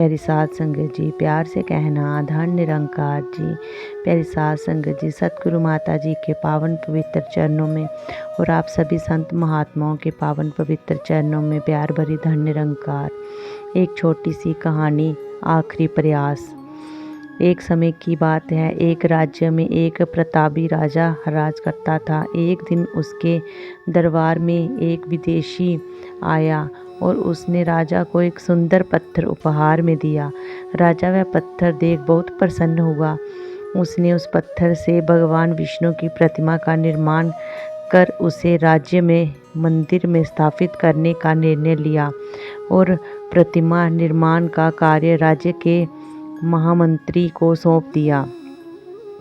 प्यारी साध संगत जी, प्यार से कहना धन निरंकार जी। प्यारी साध संगत जी, सतगुरु माता जी के पावन पवित्र चरणों में और आप सभी संत महात्माओं के पावन पवित्र चरणों में प्यार भरी धन निरंकार। एक छोटी सी कहानी, आखिरी प्रयास। एक समय की बात है, एक राज्य में एक प्रतापी राजा राज करता था। एक दिन उसके दरबार में एक विदेशी आया और उसने राजा को एक सुंदर पत्थर उपहार में दिया। राजा वह पत्थर देख बहुत प्रसन्न हुआ। उसने उस पत्थर से भगवान विष्णु की प्रतिमा का निर्माण कर उसे राज्य में मंदिर में स्थापित करने का निर्णय लिया और प्रतिमा निर्माण का कार्य राज्य के महामंत्री को सौंप दिया।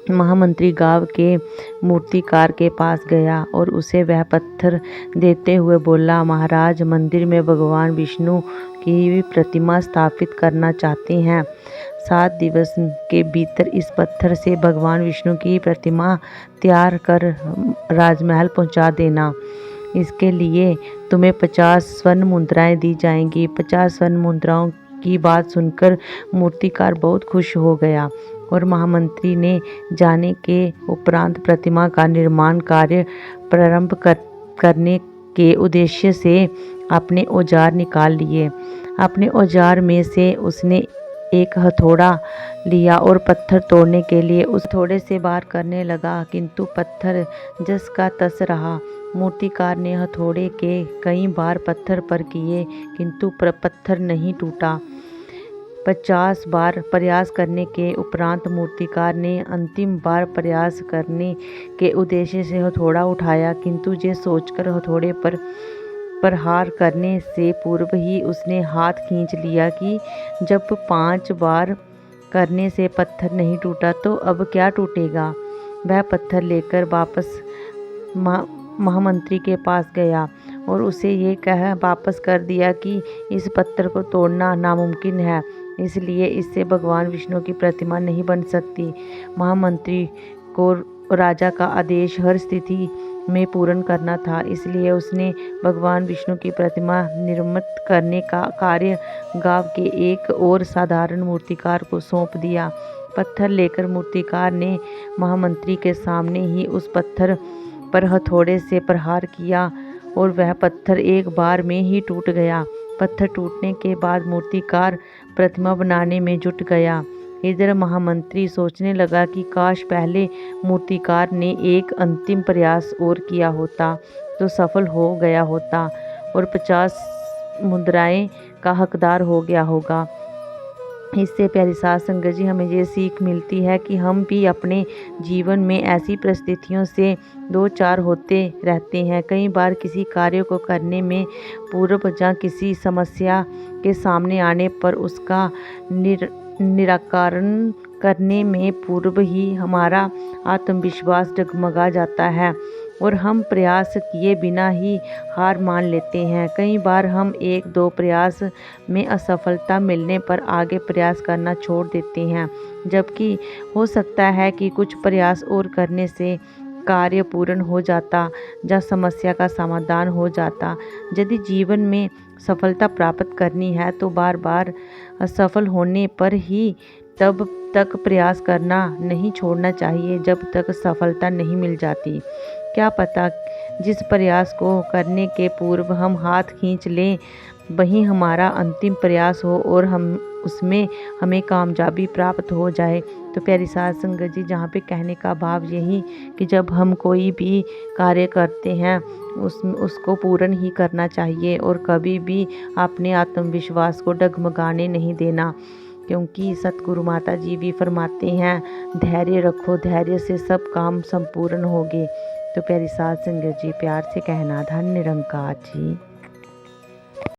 महामंत्री गांव के मूर्तिकार के पास गया और उसे वह पत्थर देते हुए बोला, महाराज, मंदिर में भगवान विष्णु की प्रतिमा स्थापित करना चाहते हैं। 7 दिवस के भीतर इस पत्थर से भगवान विष्णु की प्रतिमा तैयार कर राजमहल पहुंचा देना। इसके लिए तुम्हें 50 स्वर्ण मुद्राएं दी जाएंगी। 50 स्वर्ण मुद्राओं की बात सुनकर मूर्तिकार बहुत खुश हो गया और महामंत्री ने जाने के उपरांत प्रतिमा का निर्माण कार्य प्रारंभ करने के उद्देश्य से अपने औजार निकाल लिए। अपने औजार में से उसने एक हथौड़ा लिया और पत्थर तोड़ने के लिए उस हथौड़े से वार करने लगा, किंतु पत्थर जस का तस रहा। मूर्तिकार ने हथौड़े के कई बार पत्थर पर किए, किंतु पत्थर नहीं टूटा। 50 बार प्रयास करने के उपरांत मूर्तिकार ने अंतिम बार प्रयास करने के उद्देश्य से हथौड़ा उठाया, किंतु ये सोचकर हथौड़े पर प्रहार करने से पूर्व ही उसने हाथ खींच लिया कि जब 5 बार करने से पत्थर नहीं टूटा तो अब क्या टूटेगा। वह पत्थर लेकर वापस महामंत्री के पास गया और उसे ये कह वापस कर दिया कि इस पत्थर को तोड़ना नामुमकिन है, इसलिए इससे भगवान विष्णु की प्रतिमा नहीं बन सकती। महामंत्री को राजा का आदेश हर स्थिति में पूर्ण करना था, इसलिए उसने भगवान विष्णु की प्रतिमा निर्मित करने का कार्य गांव के एक और साधारण मूर्तिकार को सौंप दिया। पत्थर लेकर मूर्तिकार ने महामंत्री के सामने ही उस पत्थर पर हथौड़े से प्रहार किया और वह पत्थर एक बार में ही टूट गया। पत्थर टूटने के बाद मूर्तिकार प्रतिमा बनाने में जुट गया। इधर महामंत्री सोचने लगा कि काश पहले मूर्तिकार ने एक अंतिम प्रयास और किया होता तो सफल हो गया होता और 50 मुद्राएं का हकदार हो गया होगा। इससे प्यारी साध संगत जी, हमें ये सीख मिलती है कि हम भी अपने जीवन में ऐसी परिस्थितियों से 2-4 होते रहते हैं। कई बार किसी कार्य को करने में पूर्व या किसी समस्या के सामने आने पर उसका निराकरण करने में पूर्व ही हमारा आत्मविश्वास डगमगा जाता है और हम प्रयास किए बिना ही हार मान लेते हैं। कई बार हम 1-2 प्रयास में असफलता मिलने पर आगे प्रयास करना छोड़ देते हैं, जबकि हो सकता है कि कुछ प्रयास और करने से कार्य पूर्ण हो जाता या समस्या का समाधान हो जाता। यदि जीवन में सफलता प्राप्त करनी है तो बार बार असफल होने पर ही तब तक प्रयास करना नहीं छोड़ना चाहिए जब तक सफलता नहीं मिल जाती। क्या पता जिस प्रयास को करने के पूर्व हम हाथ खींच लें वही हमारा अंतिम प्रयास हो और हमें कामयाबी प्राप्त हो जाए। तो प्यारी साध संगत जी, जहाँ पे कहने का भाव यही कि जब हम कोई भी कार्य करते हैं उसको पूर्ण ही करना चाहिए और कभी भी अपने आत्मविश्वास को डगमगाने नहीं देना, क्योंकि सतगुरु माता जी भी फरमाते हैं, धैर्य रखो, धैर्य से सब काम संपूर्ण होंगे। तो प्यारी साध संगत जी, प्यार से कहना धन निरंकार जी।